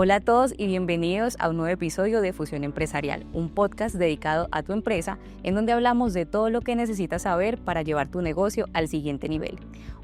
Hola a todos y bienvenidos a un nuevo episodio de Fusión Empresarial, un podcast dedicado a tu empresa en donde hablamos de todo lo que necesitas saber para llevar tu negocio al siguiente nivel.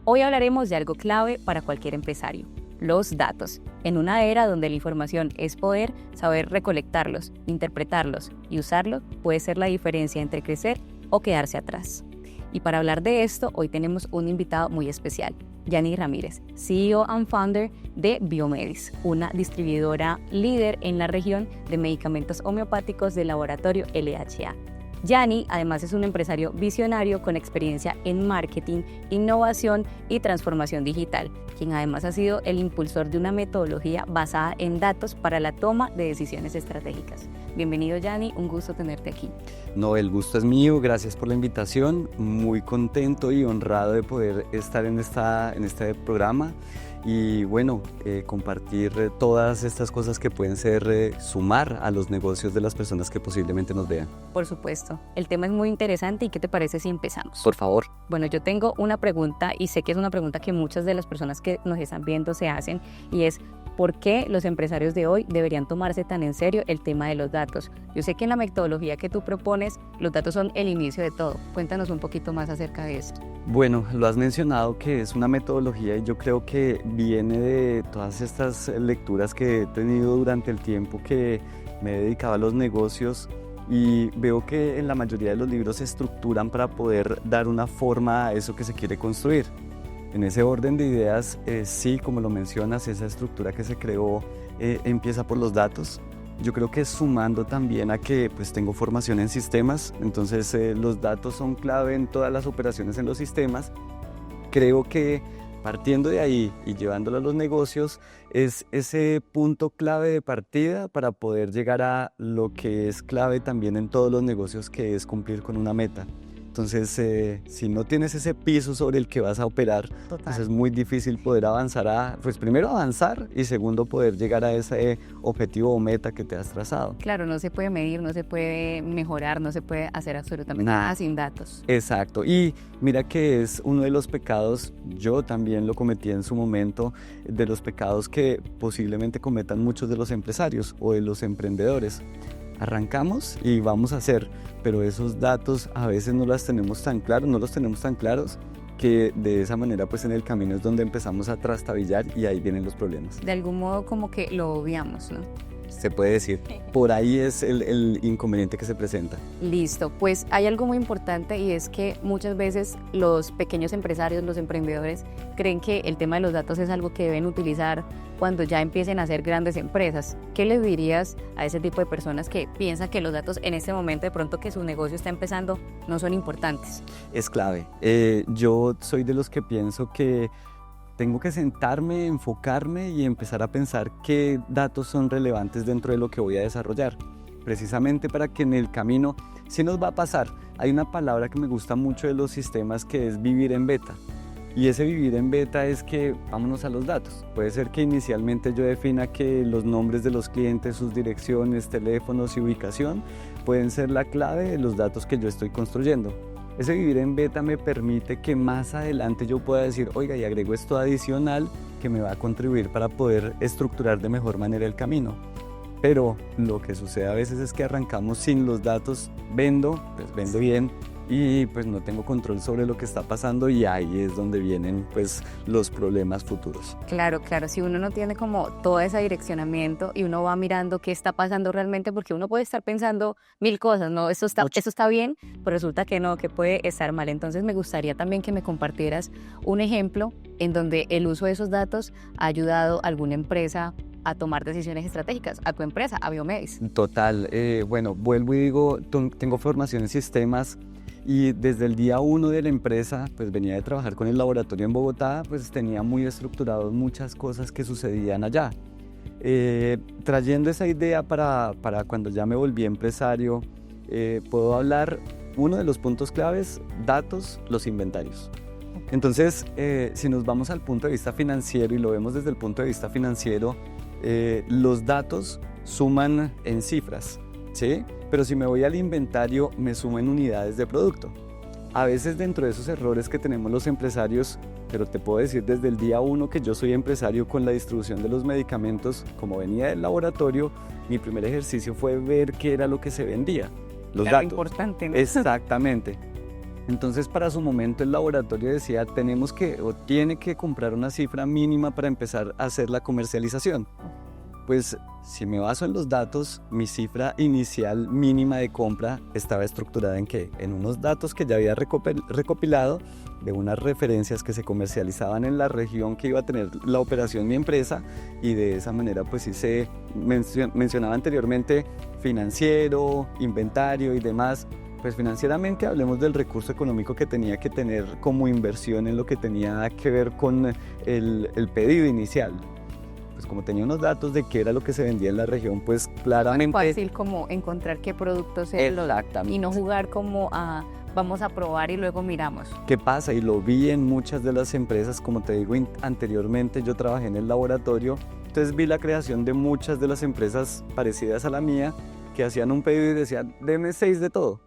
Hoy hablaremos de algo clave para cualquier empresario, los datos. En una era donde la información es poder, saber recolectarlos, interpretarlos y usarlos puede ser la diferencia entre crecer o quedarse atrás. Y para hablar de esto, hoy tenemos un invitado muy especial, Yanni Ramírez, CEO and Founder de Biomedis, una distribuidora líder en la región de medicamentos homeopáticos del laboratorio LHA. Yanni además es un empresario visionario con experiencia en marketing, innovación y transformación digital, quien además ha sido el impulsor de una metodología basada en datos para la toma de decisiones estratégicas. Bienvenido, Yanni, un gusto tenerte aquí. No, el gusto es mío, gracias por la invitación, muy contento y honrado de poder estar en este programa y bueno, compartir todas estas cosas que pueden ser sumar a los negocios de las personas que posiblemente nos vean. Por supuesto, el tema es muy interesante y ¿qué te parece si empezamos? Por favor. Bueno, yo tengo una pregunta y sé que es una pregunta que muchas de las personas que nos están viendo se hacen y es ¿por qué los empresarios de hoy deberían tomarse tan en serio el tema de los datos? Yo sé que en la metodología que tú propones, los datos son el inicio de todo. Cuéntanos un poquito más acerca de esto. Bueno, lo has mencionado que es una metodología y yo creo que viene de todas estas lecturas que he tenido durante el tiempo que me he dedicado a los negocios y veo que en la mayoría de los libros se estructuran para poder dar una forma a eso que se quiere construir. En ese orden de ideas, sí, como lo mencionas, esa estructura que se creó empieza por los datos. Yo creo que sumando también a que pues, tengo formación en sistemas, entonces los datos son clave en todas las operaciones en los sistemas. Creo que partiendo de ahí y llevándolo a los negocios es ese punto clave de partida para poder llegar a lo que es clave también en todos los negocios, que es cumplir con una meta. Entonces, si no tienes ese piso sobre el que vas a operar, pues es muy difícil poder avanzar pues primero avanzar y segundo poder llegar a ese objetivo o meta que te has trazado. Claro, no se puede medir, no se puede mejorar, no se puede hacer absolutamente nada sin datos. Exacto, y mira que es uno de los pecados, yo también lo cometí en su momento, de los pecados que posiblemente cometan muchos de los empresarios o de los emprendedores. Arrancamos y vamos a hacer, pero esos datos a veces no los tenemos tan claros que de esa manera pues en el camino es donde empezamos a trastabillar y ahí vienen los problemas. De algún modo como que lo obviamos, ¿no? Se puede decir, por ahí es el inconveniente que se presenta. Listo, pues hay algo muy importante y es que muchas veces los pequeños empresarios, los emprendedores, creen que el tema de los datos es algo que deben utilizar cuando ya empiecen a ser grandes empresas. ¿Qué les dirías a ese tipo de personas que piensan que los datos en este momento, de pronto que su negocio está empezando, no son importantes? Es clave. Yo soy de los que pienso que tengo que sentarme, enfocarme y empezar a pensar qué datos son relevantes dentro de lo que voy a desarrollar. Precisamente para que en el camino, sí nos va a pasar. Hay una palabra que me gusta mucho de los sistemas que es vivir en beta. Y ese vivir en beta es que vámonos a los datos. Puede ser que inicialmente yo defina que los nombres de los clientes, sus direcciones, teléfonos y ubicación pueden ser la clave de los datos que yo estoy construyendo. Ese vivir en beta me permite que más adelante yo pueda decir, oiga, y agrego esto adicional que me va a contribuir para poder estructurar de mejor manera el camino. Pero lo que sucede a veces es que arrancamos sin los datos, vendo bien y pues no tengo control sobre lo que está pasando y ahí es donde vienen pues los problemas futuros. Claro, si uno no tiene como todo ese direccionamiento y uno va mirando qué está pasando realmente, porque uno puede estar pensando mil cosas, ¿no? Eso está bien, pero resulta que no, que puede estar mal. Entonces me gustaría también que me compartieras un ejemplo en donde el uso de esos datos ha ayudado a alguna empresa a tomar decisiones estratégicas, a tu empresa, a Biomedis. Total, bueno, vuelvo y digo, tengo formación en sistemas y desde el día 1 de la empresa, pues venía de trabajar con el laboratorio en Bogotá, pues tenía muy estructurados muchas cosas que sucedían allá. Trayendo esa idea para cuando ya me volví empresario, puedo hablar, uno de los puntos claves, datos, los inventarios. Entonces, si nos vamos al punto de vista financiero y lo vemos desde el punto de vista financiero, los datos suman en cifras, ¿sí? Pero si me voy al inventario, me suman unidades de producto. a veces dentro de esos errores que tenemos los empresarios, pero te puedo decir desde el día 1 que yo soy empresario con la distribución de los medicamentos, como venía del laboratorio, mi primer ejercicio fue ver qué era lo que se vendía, los Era datos. importante, ¿no? Exactamente. Entonces, para su momento el laboratorio decía, tenemos que o tiene que comprar una cifra mínima para empezar a hacer la comercialización. Pues si me baso en los datos, mi cifra inicial mínima de compra estaba estructurada en ¿qué? En unos datos que ya había recopilado de unas referencias que se comercializaban en la región que iba a tener la operación mi empresa, y de esa manera pues sí se mencionaba anteriormente financiero, inventario y demás. Pues financieramente hablemos del recurso económico que tenía que tener como inversión en lo que tenía que ver con el pedido inicial. Pues como tenía unos datos de qué era lo que se vendía en la región, pues claramente... Fácil como encontrar qué productos es y no jugar como a vamos a probar y luego miramos. ¿Qué pasa? Y lo vi en muchas de las empresas, como te digo anteriormente, yo trabajé en el laboratorio, entonces vi la creación de muchas de las empresas parecidas a la mía que hacían un pedido y decían, deme 6 de todo.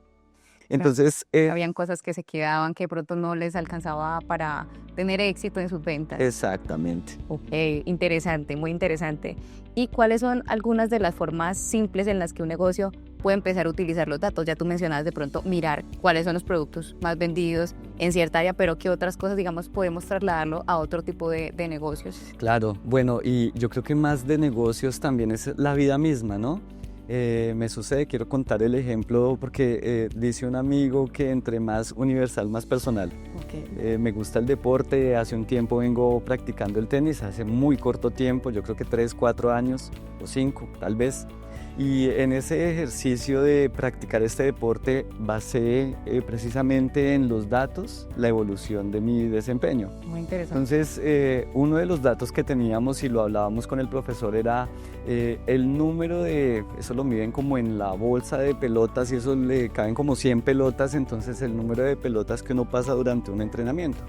Entonces, habían cosas que se quedaban que de pronto no les alcanzaba para tener éxito en sus ventas. Exactamente. Ok, interesante, muy interesante. ¿Y cuáles son algunas de las formas simples en las que un negocio puede empezar a utilizar los datos? Ya tú mencionabas de pronto mirar cuáles son los productos más vendidos en cierta área, pero ¿qué otras cosas, digamos, podemos trasladarlo a otro tipo de negocios? Claro, bueno, y yo creo que más de negocios también es la vida misma, ¿no? Me sucede, quiero contar el ejemplo porque dice un amigo que entre más universal, más personal. Okay. Me gusta el deporte, hace un tiempo vengo practicando el tenis, hace muy corto tiempo, yo creo que 3, 4 años o 5 tal vez. Y en ese ejercicio de practicar este deporte basé precisamente en los datos la evolución de mi desempeño. Muy interesante. Entonces, uno de los datos que teníamos y lo hablábamos con el profesor era el número de, eso lo miden como en la bolsa de pelotas y eso le caben como 100 pelotas, entonces el número de pelotas que uno pasa durante un entrenamiento.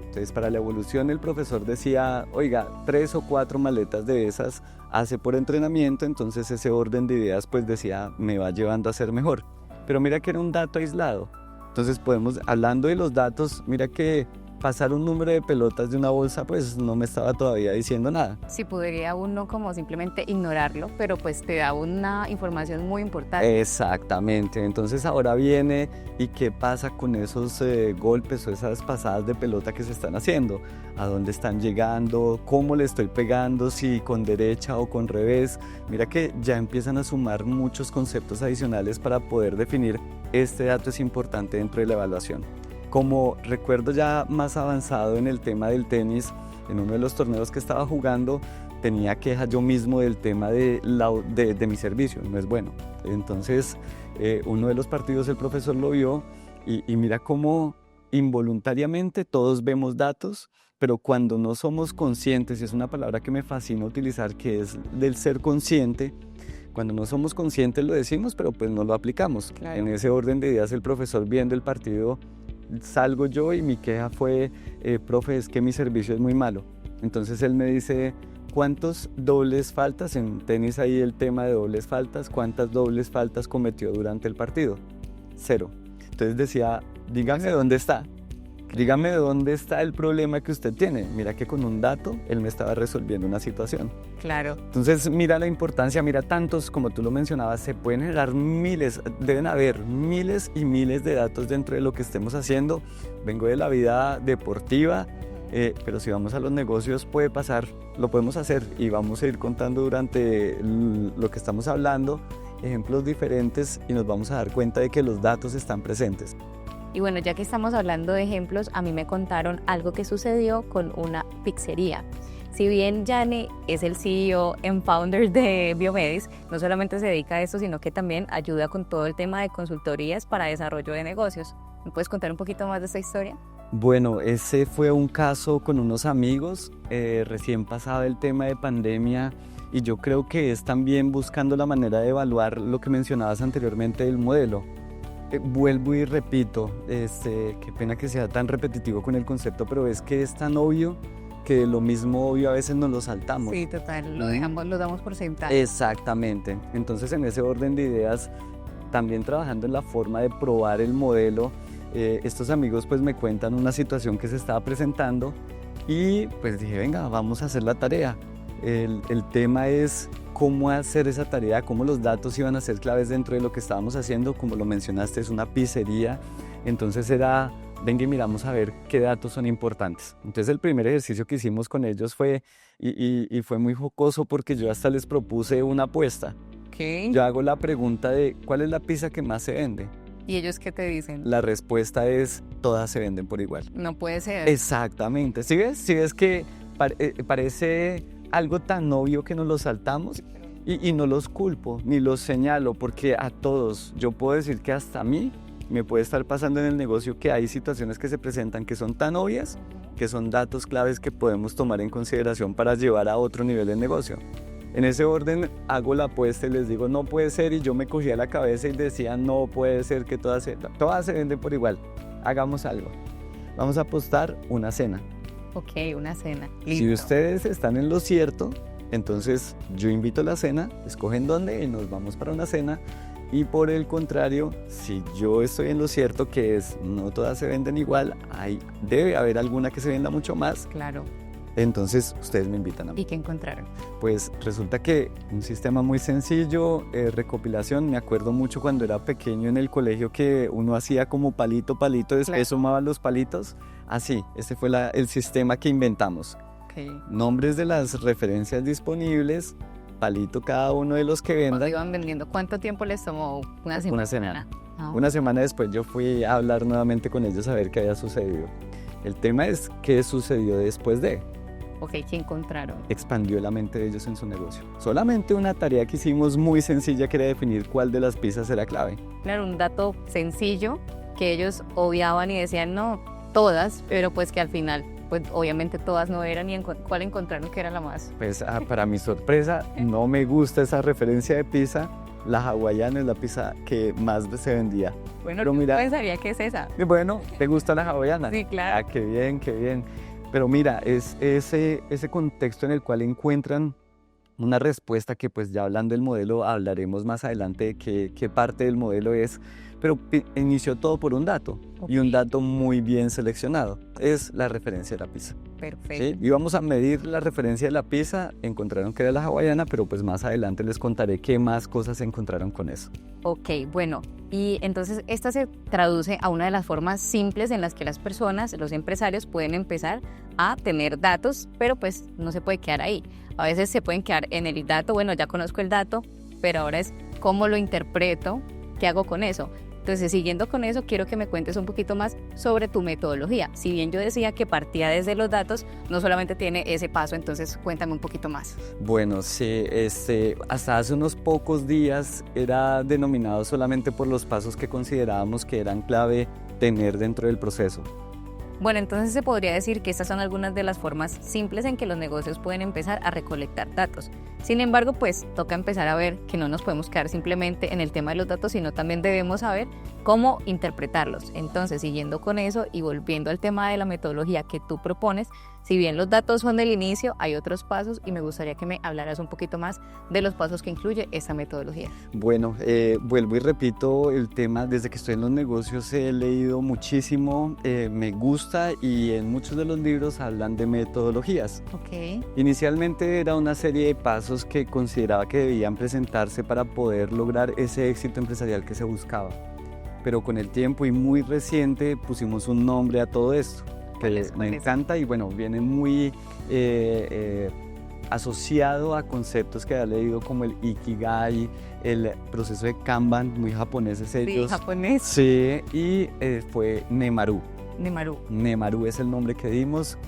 Entonces, para la evolución el profesor decía, oiga, 3 o 4 maletas de esas hace por entrenamiento, entonces ese orden de ideas pues decía, me va llevando a ser mejor. Pero mira que era un dato aislado. Entonces podemos, hablando de los datos, mira que pasar un número de pelotas de una bolsa pues no me estaba todavía diciendo nada. Sí, podría uno como simplemente ignorarlo, pero pues te da una información muy importante. Exactamente, entonces ahora viene y qué pasa con esos golpes o esas pasadas de pelota que se están haciendo, a dónde están llegando, cómo le estoy pegando, si con derecha o con revés. Mira que ya empiezan a sumar muchos conceptos adicionales para poder definir este dato es importante dentro de la evaluación. Como recuerdo ya más avanzado en el tema del tenis, en uno de los torneos que estaba jugando, tenía queja yo mismo del tema de mi servicio, no es bueno. Entonces, uno de los partidos el profesor lo vio y mira cómo involuntariamente todos vemos datos, pero cuando no somos conscientes, y es una palabra que me fascina utilizar, que es del ser consciente, cuando no somos conscientes lo decimos, pero pues no lo aplicamos. Claro. En ese orden de ideas el profesor viendo el partido, salgo yo y mi queja fue, profe, es que mi servicio es muy malo. Entonces él me dice, ¿cuántos dobles faltas? En tenis hay el tema de dobles faltas. ¿Cuántas dobles faltas cometió durante el partido? 0. Entonces decía, dígame dónde está. Dígame dónde está el problema que usted tiene. Mira que con un dato él me estaba resolviendo una situación. Claro. Entonces mira la importancia, mira tantos, como tú lo mencionabas, se pueden generar miles, deben haber miles y miles de datos dentro de lo que estemos haciendo. Vengo de la vida deportiva, pero si vamos a los negocios puede pasar, lo podemos hacer y vamos a ir contando durante lo que estamos hablando ejemplos diferentes y nos vamos a dar cuenta de que los datos están presentes. Y bueno, ya que estamos hablando de ejemplos, a mí me contaron algo que sucedió con una pizzería. Si bien Yane es el CEO and founder de Biomedis, no solamente se dedica a esto, sino que también ayuda con todo el tema de consultorías para desarrollo de negocios. ¿Me puedes contar un poquito más de esta historia? Bueno, ese fue un caso con unos amigos, recién pasado el tema de pandemia, y yo creo que es también buscando la manera de evaluar lo que mencionabas anteriormente del modelo. Vuelvo y repito, qué pena que sea tan repetitivo con el concepto, pero es que es tan obvio que lo mismo obvio a veces nos lo saltamos. Sí, total, lo damos por sentado. Exactamente, entonces en ese orden de ideas, también trabajando en la forma de probar el modelo, estos amigos pues me cuentan una situación que se estaba presentando y pues dije, venga, vamos a hacer la tarea. El tema es cómo hacer esa tarea, cómo los datos iban a ser claves dentro de lo que estábamos haciendo. Como lo mencionaste, es una pizzería, entonces era, venga y miramos a ver qué datos son importantes. Entonces el primer ejercicio que hicimos con ellos fue, y fue muy jocoso porque yo hasta les propuse una apuesta. ¿Qué? Yo hago la pregunta de, ¿cuál es la pizza que más se vende? ¿Y ellos qué te dicen? La respuesta es, todas se venden por igual. No puede ser. Exactamente. ¿Sí ves? ¿Sí ves que parece algo tan obvio que nos lo saltamos? Y no los culpo, ni los señalo, porque a todos, yo puedo decir que hasta a mí me puede estar pasando en el negocio que hay situaciones que se presentan que son tan obvias, que son datos claves que podemos tomar en consideración para llevar a otro nivel el negocio. En ese orden hago la apuesta y les digo, no puede ser, y yo me cogía la cabeza y decía, no puede ser que todas se venden por igual. Hagamos algo. Vamos a apostar una cena. Ok, una cena. Si Listo. ustedes están en lo cierto, entonces yo invito a la cena, escogen dónde y nos vamos para una cena. Y por el contrario, si yo estoy en lo cierto, que es no todas se venden igual, debe haber alguna que se venda mucho más, Claro. entonces ustedes me invitan a mí. ¿Y qué encontraron? Pues resulta que un sistema muy sencillo, recopilación. Me acuerdo mucho cuando era pequeño en el colegio que uno hacía como palito, después Claro. sumaba los palitos. Así, este fue el sistema que inventamos. Okay. Nombres de las referencias disponibles, palito cada uno de los que Cuando vendan. iban vendiendo, ¿cuánto tiempo les tomó? Una semana. Una semana. Ah, Una semana después yo fui a hablar nuevamente con ellos a ver qué había sucedido. El tema es qué sucedió después de. ok, ¿qué encontraron? Expandió la mente de ellos en su negocio. Solamente una tarea que hicimos muy sencilla que era definir cuál de las pizzas era clave. Claro, un dato sencillo que ellos obviaban y decían, no, todas, pero pues que al final, pues obviamente todas no eran y cuál encontraron que era la más. Pues para mi sorpresa, no me gusta esa referencia de pizza. La hawaiana es la pizza que más se vendía. Bueno, Pero yo mira, pensaría que es esa. bueno, ¿te gusta la hawaiana? Sí, claro. Ah, qué bien, qué bien. Pero mira, es ese contexto en el cual encuentran una respuesta que pues ya hablando del modelo hablaremos más adelante de qué parte del modelo es, pero inició todo por un dato y un Ok. dato muy bien seleccionado, es la referencia de la pizza. Perfecto. ¿Sí? Íbamos a medir la referencia de la pizza, encontraron que era la hawaiana, pero pues más adelante les contaré qué más cosas encontraron con eso. Ok, bueno, y entonces esta se traduce a una de las formas simples en las que las personas, los empresarios pueden empezar a tener datos, pero pues no se puede quedar ahí. A veces se pueden quedar en el dato, bueno, ya conozco el dato, pero ahora es cómo lo interpreto, qué hago con eso. Entonces, siguiendo con eso, quiero que me cuentes un poquito más sobre tu metodología. Si bien yo decía que partía desde los datos, no solamente tiene ese paso, entonces cuéntame un poquito más. Bueno, sí, hasta hace unos pocos días era denominado solamente por los pasos que considerábamos que eran clave tener dentro del proceso. Bueno, entonces se podría decir que estas son algunas de las formas simples en que los negocios pueden empezar a recolectar datos. Sin embargo, pues toca empezar a ver que no nos podemos quedar simplemente en el tema de los datos, sino también debemos saber cómo interpretarlos. Entonces, siguiendo con eso y volviendo al tema de la metodología que tú propones, si bien los datos son del inicio, hay otros pasos y me gustaría que me hablaras un poquito más de los pasos que incluye esta metodología. Bueno, vuelvo y repito el tema, desde que estoy en los negocios he leído muchísimo, me gusta y en muchos de los libros hablan de metodologías. Ok. Inicialmente era una serie de pasos que consideraba que debían presentarse para poder lograr ese éxito empresarial que se buscaba. Pero con el tiempo y muy reciente pusimos un nombre a todo esto, que me encanta y bueno, viene muy asociado a conceptos que he leído como el Ikigai, el proceso de Kanban, muy japoneses ellos. Sí, japonés. Sí, y fue Nemaru. Nemaru. Nemaru es el nombre que dimos.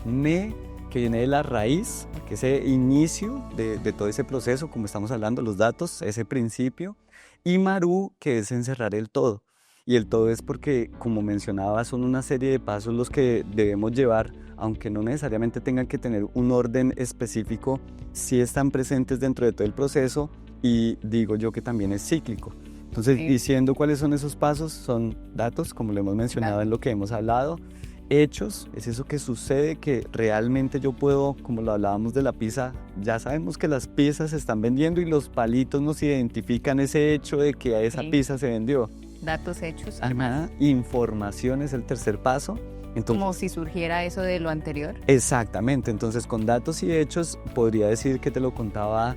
Que viene de la raíz, que es ese inicio de todo ese proceso, como estamos hablando, los datos, ese principio. Y Maru, que es encerrar el todo. Y el todo es porque, como mencionaba, son una serie de pasos los que debemos llevar, aunque no necesariamente tengan que tener un orden específico, sí están presentes dentro de todo el proceso y digo yo que también es cíclico. Entonces, diciendo cuáles son esos pasos, son datos, como lo hemos mencionado en lo que hemos hablado, hechos, es eso que sucede que realmente yo puedo, como lo hablábamos de la pizza, ya sabemos que las pizzas se están vendiendo y los palitos nos identifican ese hecho de que esa pizza se vendió. Datos, hechos. Ajá, información es el tercer paso. Entonces, Como si surgiera eso de lo anterior. exactamente, entonces con datos y hechos podría decir que te lo contaba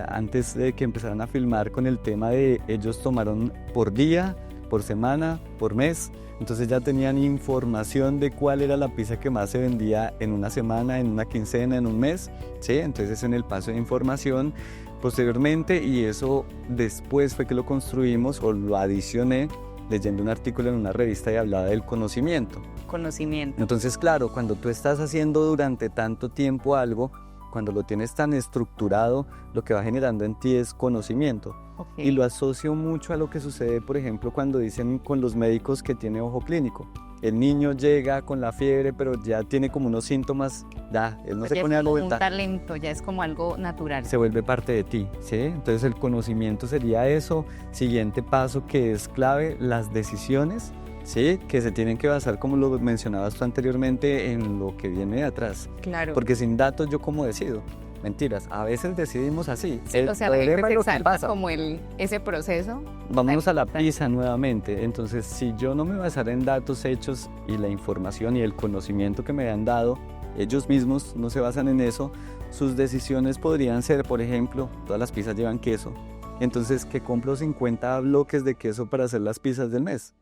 antes de que empezaran a filmar con el tema de ellos tomaron por día, por semana, por mes, entonces ya tenían información de cuál era la pizza que más se vendía en una semana, en una quincena, en un mes, ¿sí? Entonces en el paso de información posteriormente, y eso después fue que lo construimos o lo adicioné leyendo un artículo en una revista y hablaba del conocimiento. Conocimiento. Entonces, claro, cuando tú estás haciendo durante tanto tiempo algo, cuando lo tienes tan estructurado, lo que va generando en ti es conocimiento. Okay. Y lo asocio mucho a lo que sucede, por ejemplo, cuando dicen con los médicos que tiene ojo clínico. El niño llega con la fiebre, pero ya tiene como unos síntomas, ya, él no Pues se ya pone es a como un novedad, talento, ya es como algo natural. se vuelve parte de ti, ¿sí? Entonces el conocimiento sería eso. Siguiente paso que es clave, las decisiones, ¿sí? Que se tienen que basar, como lo mencionabas tú anteriormente, en lo que viene de atrás. Claro. Porque sin datos, ¿yo cómo decido? Mentiras, a veces decidimos así. Sí, El o sea, problema es lo que exalta pasa. como ese proceso. Vámonos a la Importante. pizza nuevamente. Entonces, si yo no me basara en datos, hechos y la información y el conocimiento que me han dado, ellos mismos no se basan en eso, sus decisiones podrían ser, por ejemplo, todas las pizzas llevan queso. Entonces, que compro 50 bloques de queso para hacer las pizzas del mes.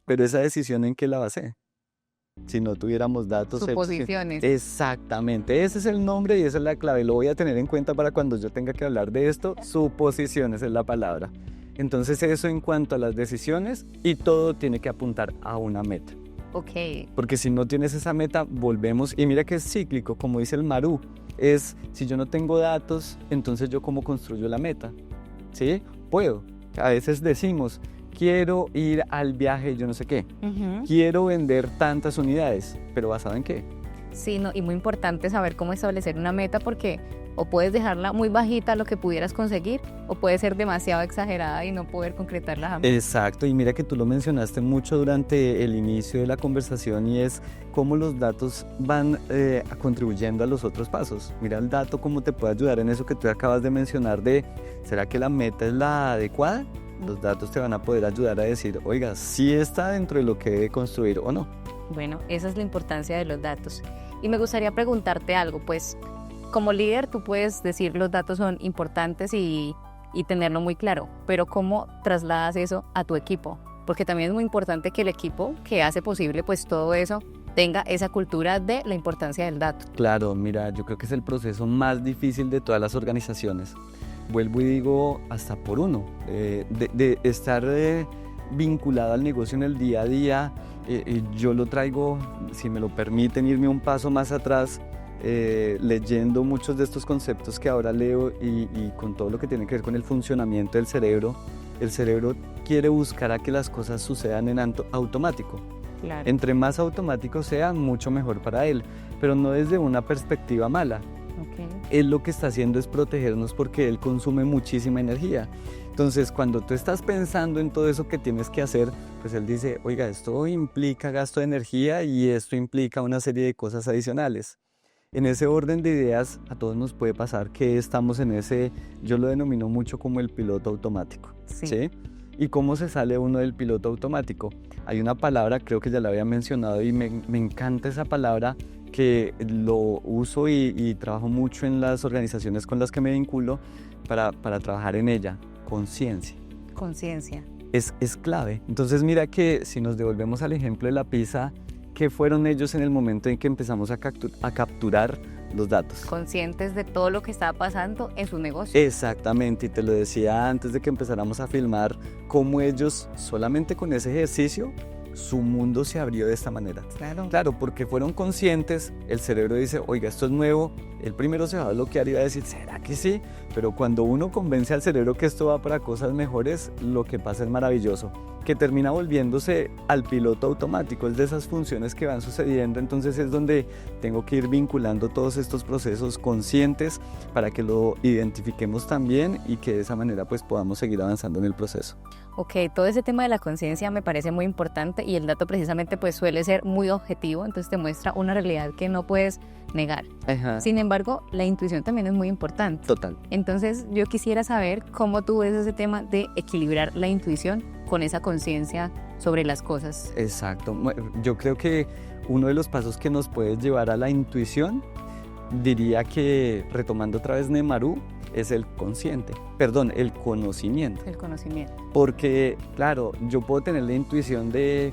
Pero esa decisión, ¿en qué la basé? Si no tuviéramos datos. Suposiciones. Exactamente, ese es el nombre y esa es la clave. Lo voy a tener en cuenta para cuando yo tenga que hablar de esto. Suposiciones es la palabra. Entonces eso en cuanto a las decisiones, y todo tiene que apuntar a una meta. Ok. Porque si no tienes esa meta, volvemos, y mira que es cíclico, como dice el Marú, es si yo no tengo datos, entonces yo cómo construyo la meta, ¿sí? Puedo, a veces decimos, quiero ir al viaje, yo no sé qué, quiero vender tantas unidades, pero ¿basado en qué? Sí, no, y muy importante saber cómo establecer una meta, porque o puedes dejarla muy bajita lo que pudieras conseguir, o puede ser demasiado exagerada y no poder concretarla jamás. Exacto, y mira que tú lo mencionaste mucho durante el inicio de la conversación, y es cómo los datos van contribuyendo a los otros pasos. Mira el dato cómo te puede ayudar en eso que tú acabas de mencionar de, ¿será que la meta es la adecuada? Los datos te van a poder ayudar a decir, oiga, sí está dentro de lo que debe construir o no. Bueno, esa es la importancia de los datos. Y me gustaría preguntarte algo, pues como líder tú puedes decir los datos son importantes y tenerlo muy claro, pero ¿cómo trasladas eso a tu equipo? Porque también es muy importante que el equipo que hace posible pues todo eso tenga esa cultura de la importancia del dato. Claro, mira, yo creo que es el proceso más difícil de todas las organizaciones. Vuelvo y digo, hasta por uno, de estar vinculado al negocio en el día a día. Yo lo traigo, si me lo permiten, irme un paso más atrás, leyendo muchos de estos conceptos que ahora leo y con todo lo que tiene que ver con el funcionamiento del cerebro. El cerebro quiere buscar a que las cosas sucedan en automático. Claro. Entre más automático sea, mucho mejor para él, pero no desde una perspectiva mala. Okay. Él lo que está haciendo es protegernos porque él consume muchísima energía. Entonces, cuando tú estás pensando en todo eso que tienes que hacer, pues él dice, oiga, esto implica gasto de energía y esto implica una serie de cosas adicionales. En ese orden de ideas, a todos nos puede pasar que estamos en ese, yo lo denomino mucho como el piloto automático. ¿Sí? ¿Y cómo se sale uno del piloto automático? Hay una palabra, creo que ya la había mencionado y me encanta esa palabra, que lo uso y trabajo mucho en las organizaciones con las que me vinculo para trabajar en ella, conciencia. Conciencia. Es clave. Entonces mira que si nos devolvemos al ejemplo de la pizza, ¿qué fueron ellos en el momento en que empezamos a capturar los datos? Conscientes de todo lo que estaba pasando en su negocio. Exactamente, y te lo decía antes de que empezáramos a filmar, cómo ellos solamente con ese ejercicio su mundo se abrió de esta manera. Claro, porque fueron conscientes, el cerebro dice, oiga, esto es nuevo, el primero se va a bloquear y va a decir, ¿será que sí? Pero cuando uno convence al cerebro que esto va para cosas mejores, lo que pasa es maravilloso, que termina volviéndose al piloto automático, es de esas funciones que van sucediendo, entonces es donde tengo que ir vinculando todos estos procesos conscientes para que lo identifiquemos también y que de esa manera pues podamos seguir avanzando en el proceso. Ok, todo ese tema de la conciencia me parece muy importante y el dato precisamente pues suele ser muy objetivo, entonces te muestra una realidad que no puedes negar. Ajá. Sin embargo, la intuición también es muy importante. Total. Entonces yo quisiera saber cómo tú ves ese tema de equilibrar la intuición con esa conciencia sobre las cosas. Exacto. Yo creo que uno de los pasos que nos puede llevar a la intuición, diría que, retomando otra vez Nemaru, es el conocimiento. El conocimiento. Porque, claro, yo puedo tener la intuición de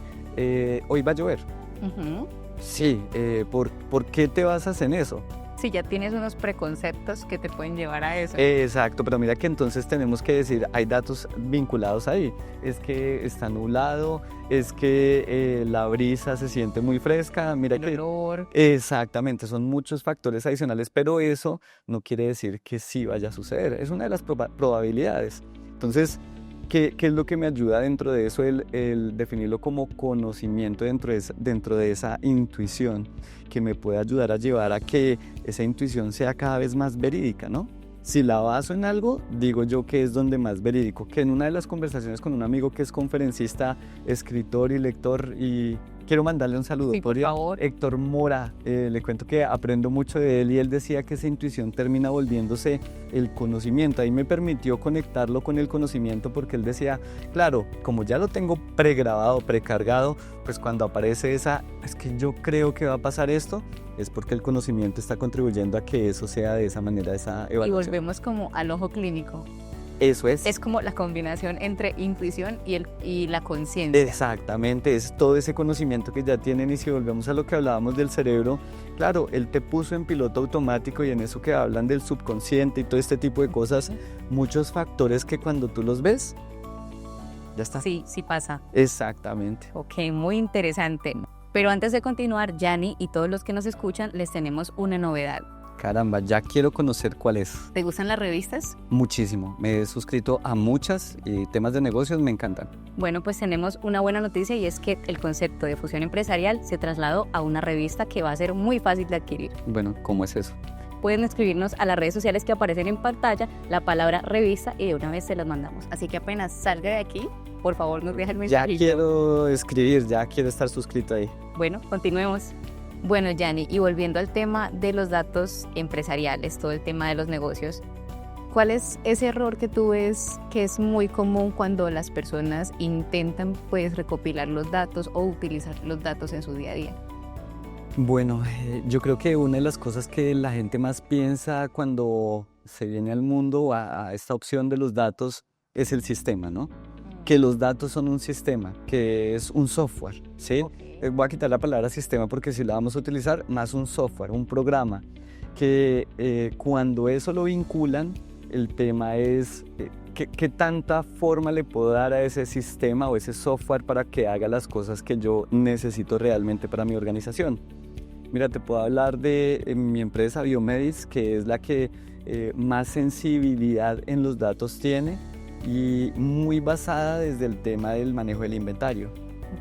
hoy va a llover. Uh-huh. Sí, ¿por qué te basas en eso? Si ya tienes unos preconceptos que te pueden llevar a eso. Exacto, pero mira que entonces tenemos que decir, hay datos vinculados ahí. Es que está nublado, es que la brisa se siente muy fresca, mira el que... olor. Exactamente, son muchos factores adicionales, pero eso no quiere decir que sí vaya a suceder, es una de las probabilidades. Entonces, ¿qué es lo que me ayuda dentro de eso? El definirlo como conocimiento dentro de esa intuición, que me puede ayudar a llevar a que esa intuición sea cada vez más verídica, ¿no? Si la baso en algo, digo yo que es donde más verídico. Que en una de las conversaciones con un amigo que es conferencista, escritor y lector, y quiero mandarle un saludo, sí, por favor. Héctor Mora, le cuento que aprendo mucho de él y él decía que esa intuición termina volviéndose el conocimiento. Ahí me permitió conectarlo con el conocimiento porque él decía, claro, como ya lo tengo pregrabado, precargado, pues cuando aparece es que yo creo que va a pasar esto, es porque el conocimiento está contribuyendo a que eso sea de esa manera, esa evaluación. Y volvemos como al ojo clínico. Eso es. Es como la combinación entre intuición y la conciencia. Exactamente, es todo ese conocimiento que ya tienen. Y si volvemos a lo que hablábamos del cerebro, claro, él te puso en piloto automático, y en eso que hablan del subconsciente y todo este tipo de cosas, muchos factores que cuando tú los ves, ya está. Sí, sí pasa. Exactamente. Ok, muy interesante. Pero antes de continuar, Yanni y todos los que nos escuchan, les tenemos una novedad. Caramba, ya quiero conocer cuál es. ¿Te gustan las revistas? Muchísimo. Me he suscrito a muchas y temas de negocios me encantan. Bueno, pues tenemos una buena noticia, y es que el concepto de fusión empresarial se trasladó a una revista que va a ser muy fácil de adquirir. Bueno, ¿cómo es eso? Pueden escribirnos a las redes sociales que aparecen en pantalla la palabra revista y de una vez se las mandamos. Así que apenas salga de aquí, por favor nos deja el mensajito. Ya quiero escribir, ya quiero estar suscrito ahí. Bueno, continuemos. Bueno, Yanni, y volviendo al tema de los datos empresariales, todo el tema de los negocios, ¿cuál es ese error que tú ves que es muy común cuando las personas intentan pues recopilar los datos o utilizar los datos en su día a día? Bueno, yo creo que una de las cosas que la gente más piensa cuando se viene al mundo a esta opción de los datos es el sistema, ¿no? Que los datos son un sistema, que es un software, ¿sí? Okay. Voy a quitar la palabra sistema porque si la vamos a utilizar, más un software, un programa, que cuando eso lo vinculan, el tema es ¿qué tanta forma le puedo dar a ese sistema o ese software para que haga las cosas que yo necesito realmente para mi organización. Mira, te puedo hablar de mi empresa Biomedis, que es la que más sensibilidad en los datos tiene y muy basada desde el tema del manejo del inventario.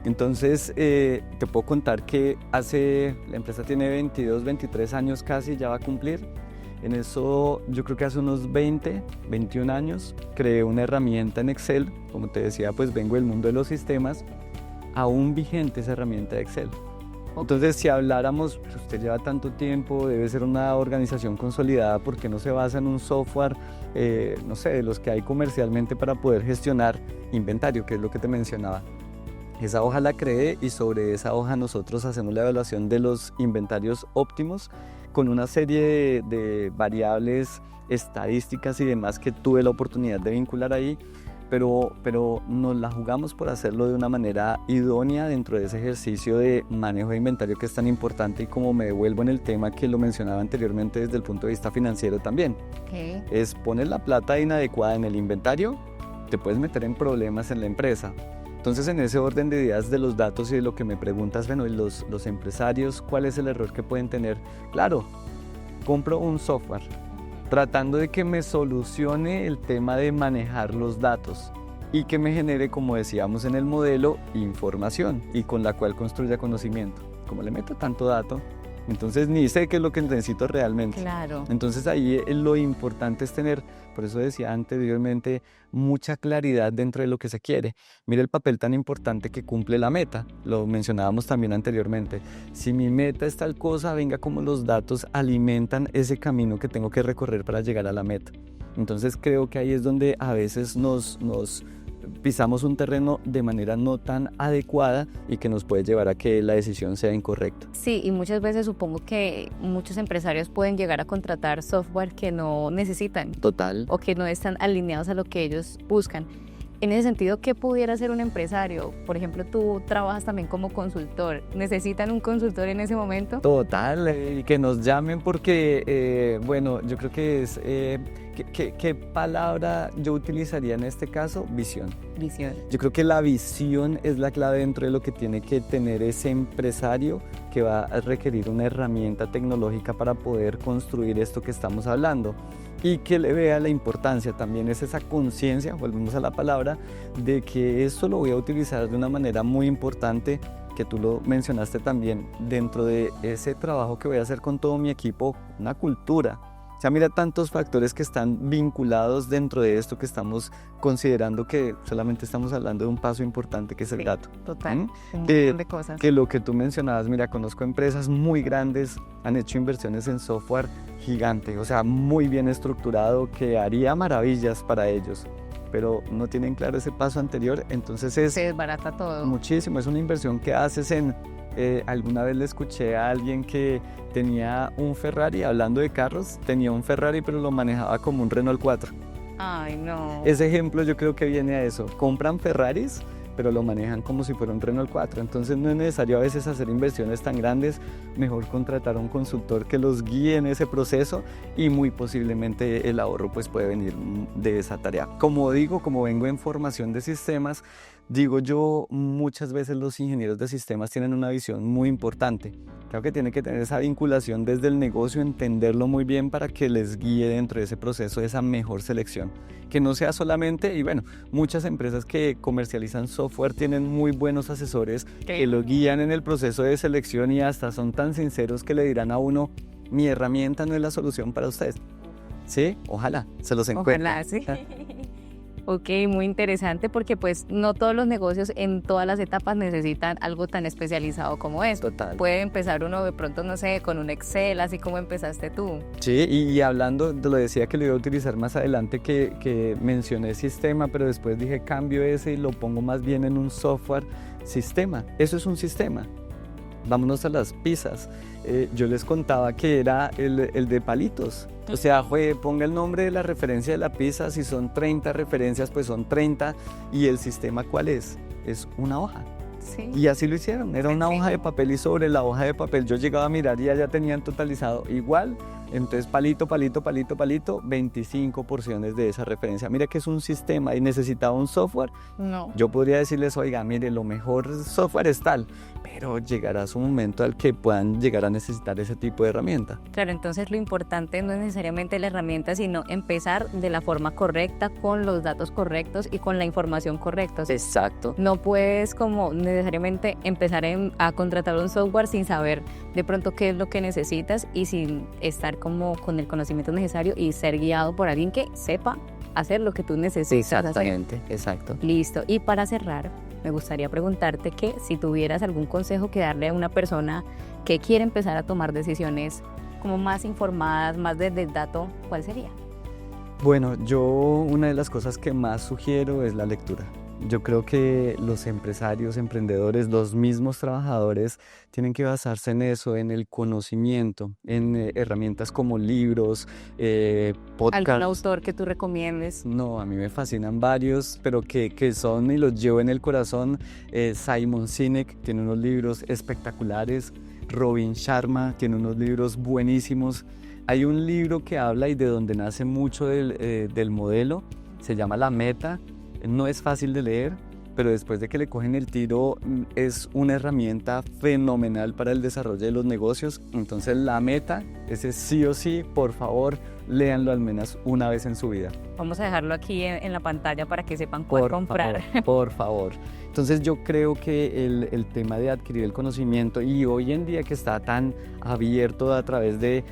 Entonces, te puedo contar que la empresa tiene 22, 23 años casi, ya va a cumplir. En eso, yo creo que hace unos 20, 21 años, creé una herramienta en Excel. Como te decía, pues vengo del mundo de los sistemas, aún vigente esa herramienta de Excel. Entonces, si habláramos, pues usted lleva tanto tiempo, debe ser una organización consolidada, ¿por qué no se basa en un software, no sé, de los que hay comercialmente para poder gestionar inventario, que es lo que te mencionaba? Esa hoja la creé y sobre esa hoja nosotros hacemos la evaluación de los inventarios óptimos con una serie de variables estadísticas y demás que tuve la oportunidad de vincular ahí, pero nos la jugamos por hacerlo de una manera idónea dentro de ese ejercicio de manejo de inventario que es tan importante. Y como me devuelvo en el tema que lo mencionaba anteriormente desde el punto de vista financiero también, okay, es poner la plata inadecuada en el inventario, te puedes meter en problemas en la empresa. Entonces, en ese orden de ideas de los datos y de lo que me preguntas, bueno, y los empresarios, ¿cuál es el error que pueden tener? Claro, compro un software tratando de que me solucione el tema de manejar los datos y que me genere, como decíamos en el modelo, información y con la cual construya conocimiento. Como le meto tanto dato, entonces ni sé qué es lo que necesito realmente. Claro. Entonces ahí lo importante es tener, por eso decía anteriormente, mucha claridad dentro de lo que se quiere. Mira el papel tan importante que cumple la meta, lo mencionábamos también anteriormente. Si mi meta es tal cosa, venga como los datos alimentan ese camino que tengo que recorrer para llegar a la meta. Entonces creo que ahí es donde a veces nos pisamos un terreno de manera no tan adecuada y que nos puede llevar a que la decisión sea incorrecta. Sí, y muchas veces supongo que muchos empresarios pueden llegar a contratar software que no necesitan. Total. O que no están alineados a lo que ellos buscan. En ese sentido, ¿qué pudiera hacer un empresario? Por ejemplo, tú trabajas también como consultor. ¿Necesitan un consultor en ese momento? Total, y que nos llamen porque, bueno, yo creo que es, ¿qué palabra yo utilizaría en este caso? Visión. Visión. Yo creo que la visión es la clave dentro de lo que tiene que tener ese empresario que va a requerir una herramienta tecnológica para poder construir esto que estamos hablando. Y que le vea la importancia, también es esa conciencia, volvemos a la palabra, de que esto lo voy a utilizar de una manera muy importante, que tú lo mencionaste también, dentro de ese trabajo que voy a hacer con todo mi equipo, una cultura. O sea, mira tantos factores que están vinculados dentro de esto que estamos considerando, que solamente estamos hablando de un paso importante que es el dato. Total, un montón de cosas. Que lo que tú mencionabas, mira, conozco empresas muy grandes, han hecho inversiones en software gigante, o sea, muy bien estructurado, que haría maravillas para ellos, pero no tienen claro ese paso anterior, entonces se desbarata todo. Muchísimo, es una inversión que haces en... alguna vez le escuché a alguien que tenía un Ferrari, hablando de carros, tenía un Ferrari pero lo manejaba como un Renault 4. Ay, no. Ese ejemplo yo creo que viene a eso, compran Ferraris pero lo manejan como si fuera un Renault 4, entonces no es necesario a veces hacer inversiones tan grandes, mejor contratar a un consultor que los guíe en ese proceso y muy posiblemente el ahorro pues puede venir de esa tarea. Como digo, como vengo en formación de sistemas, digo yo, muchas veces los ingenieros de sistemas tienen una visión muy importante. Creo que tiene que tener esa vinculación desde el negocio, entenderlo muy bien para que les guíe dentro de ese proceso, de esa mejor selección. Que no sea solamente, y bueno, muchas empresas que comercializan software tienen muy buenos asesores que lo guían en el proceso de selección y hasta son tan sinceros que le dirán a uno, mi herramienta no es la solución para ustedes. ¿Sí? Ojalá se los encuentren. Ojalá, sí. Ok, muy interesante porque pues no todos los negocios en todas las etapas necesitan algo tan especializado como esto. Total. Puede empezar uno de pronto, no sé, con un Excel, así como empezaste tú. Sí, y hablando, te lo decía que lo iba a utilizar más adelante, que mencioné sistema, pero después dije cambio ese y lo pongo más bien en un software sistema. Eso es un sistema. Vámonos a las pizzas. Yo les contaba que era el de palitos. O sea, ponga el nombre de la referencia de la pizza, si son 30 referencias, pues son 30. ¿Y el sistema cuál es? Es una hoja. Sí. Y así lo hicieron, era una hoja de papel y sobre la hoja de papel yo llegaba a mirar y ya tenían totalizado igual. Entonces palito, palito, palito, palito, 25 porciones de esa referencia. Mira que es un sistema y necesitaba un software. No. Yo podría decirles, oiga, mire, lo mejor software es tal, pero llegará su momento al que puedan llegar a necesitar ese tipo de herramienta. Claro, entonces lo importante no es necesariamente la herramienta, sino empezar de la forma correcta, con los datos correctos y con la información correcta. O sea, exacto. No puedes como necesariamente empezar a contratar un software sin saber de pronto qué es lo que necesitas y sin estar como con el conocimiento necesario y ser guiado por alguien que sepa hacer lo que tú necesitas. Exactamente, hacer. Exacto. Listo. Y para cerrar, me gustaría preguntarte que si tuvieras algún consejo que darle a una persona que quiere empezar a tomar decisiones como más informadas, más desde el dato, ¿cuál sería? Bueno, yo una de las cosas que más sugiero es la lectura. Yo creo que los empresarios, emprendedores, los mismos trabajadores tienen que basarse en eso, en el conocimiento, en herramientas como libros, podcasts. ¿Algún autor que tú recomiendes? No, a mí me fascinan varios, pero que son y los llevo en el corazón. Simon Sinek tiene unos libros espectaculares, Robin Sharma tiene unos libros buenísimos. Hay un libro que habla y de donde nace mucho del modelo, se llama La Meta. No es fácil de leer, pero después de que le cogen el tiro es una herramienta fenomenal para el desarrollo de los negocios. Entonces La Meta, ese sí o sí, por favor, léanlo al menos una vez en su vida. Vamos a dejarlo aquí en la pantalla para que sepan cuál comprar. Por favor. Entonces yo creo que el tema de adquirir el conocimiento y hoy en día que está tan abierto a través de...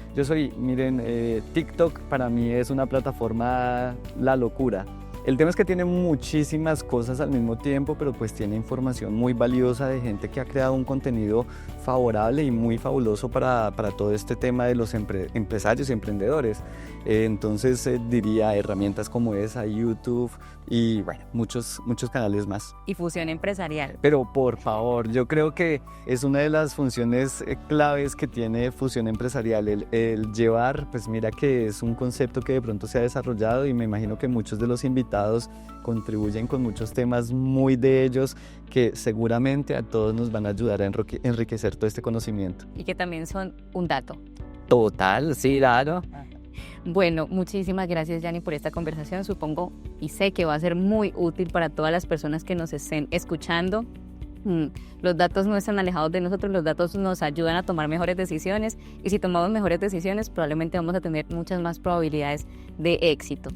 Miren, TikTok para mí es una plataforma la locura. El tema es que tiene muchísimas cosas al mismo tiempo, pero pues tiene información muy valiosa de gente que ha creado un contenido favorable y muy fabuloso para todo este tema de los empresarios y emprendedores. Entonces diría herramientas como esa, YouTube y bueno, muchos canales más. Y Fusión Empresarial. Pero por favor, yo creo que es una de las funciones claves que tiene Fusión Empresarial, el llevar, pues mira que es un concepto que de pronto se ha desarrollado y me imagino que muchos de los invitados contribuyen con muchos temas muy de ellos que seguramente a todos nos van a ayudar a enriquecer todo este conocimiento. Y que también son un dato. Total, sí, claro. Bueno, muchísimas gracias, Yanni, por esta conversación. Supongo y sé que va a ser muy útil para todas las personas que nos estén escuchando. Los datos no están alejados de nosotros, los datos nos ayudan a tomar mejores decisiones y si tomamos mejores decisiones probablemente vamos a tener muchas más probabilidades de éxito.